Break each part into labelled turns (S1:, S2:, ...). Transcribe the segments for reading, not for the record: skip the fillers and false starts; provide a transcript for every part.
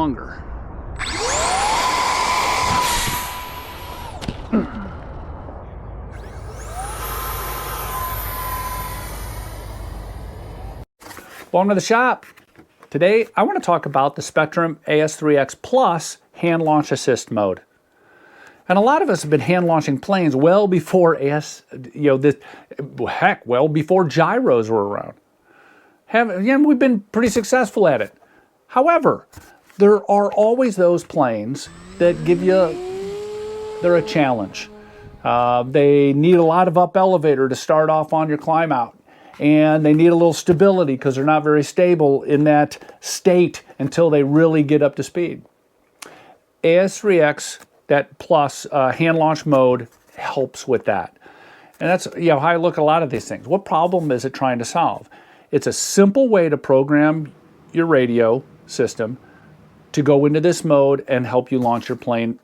S1: longer. Welcome to the shop. Today I want to talk about the Spektrum AS3X Plus hand launch assist mode. And a lot of us have been hand launching planes well before well before gyros were around. We've been pretty successful at it. However, there are always those planes that they're a challenge. They need a lot of up elevator to start off on your climb out. And they need a little stability because they're not very stable in that state until they really get up to speed. AS3X, that plus hand launch mode, helps with that. And that's how I look at a lot of these things. What problem is it trying to solve? It's a simple way to program your radio system to go into this mode and help you launch your plane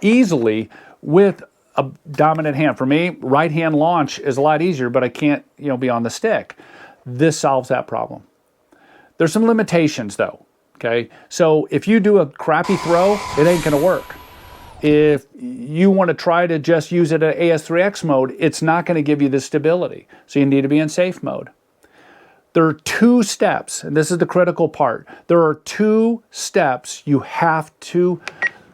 S1: easily with a dominant hand. For me, right hand launch is a lot easier, but I can't be on the stick. This solves that problem. There's some limitations though, okay? So if you do a crappy throw, it ain't gonna work. If you want to try to just use it at AS3X mode, it's not going to give you the stability. So you need to be in safe mode. There are two steps, and this is the critical part. There are two steps you have to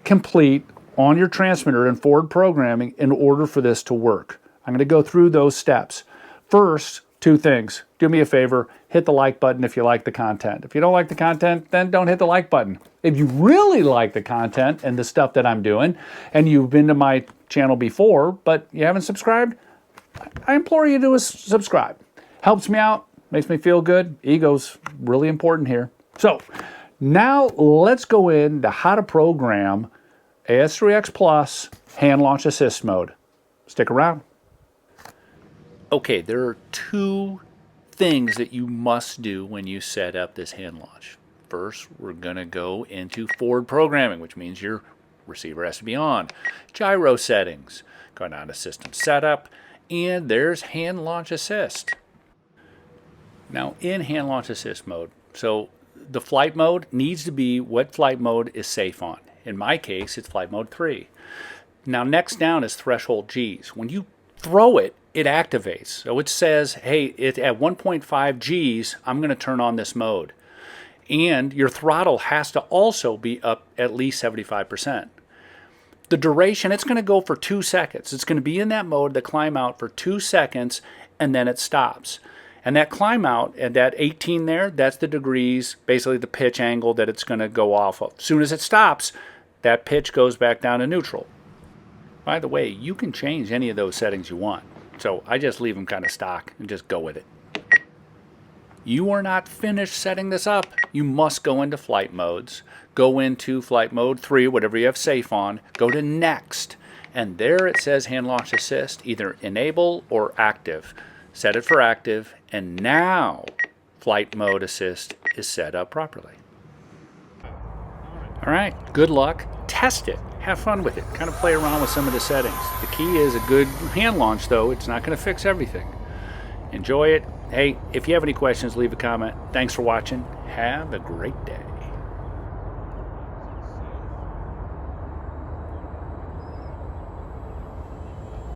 S1: complete on your transmitter and forward programming in order for this to work. I'm going to go through those steps. First, two things. Do me a favor, hit the like button if you like the content. If you don't like the content, then don't hit the like button. If you really like the content and the stuff that I'm doing, and you've been to my channel before, but you haven't subscribed, I implore you to subscribe. Helps me out, makes me feel good. Ego's really important here. So now let's go into how to program AS3X Plus hand launch assist mode. Stick around. Okay, there are two things that you must do when you set up this hand launch. First, we're going to go into forward programming, which means your receiver has to be on. Gyro settings, go down to system setup, and there's hand launch assist. Now in hand launch assist mode, so the flight mode needs to be what flight mode is safe on. In my case, it's flight mode 3. Now next down is threshold Gs. When you throw it, it activates. So it says, hey, at 1.5 Gs, I'm going to turn on this mode. And your throttle has to also be up at least 75%. The duration, it's going to go for 2 seconds. It's going to be in that mode, the climb out for 2 seconds, and then it stops. And that climb out, and that 18 there, that's the degrees, basically the pitch angle that it's going to go off of. As soon as it stops, that pitch goes back down to neutral. By the way, you can change any of those settings you want. So I just leave them kind of stock and just go with it. You are not finished setting this up. You must go into flight modes. Go into flight mode 3, whatever you have safe on. Go to next. And there it says hand launch assist, either enable or active. Set it for active. And now flight mode assist is set up properly. All right, good luck. Test it. Have fun with it. Kind of play around with some of the settings. The key is a good hand launch, though. It's not going to fix everything. Enjoy it. Hey, if you have any questions, leave a comment. Thanks for watching. Have a great day.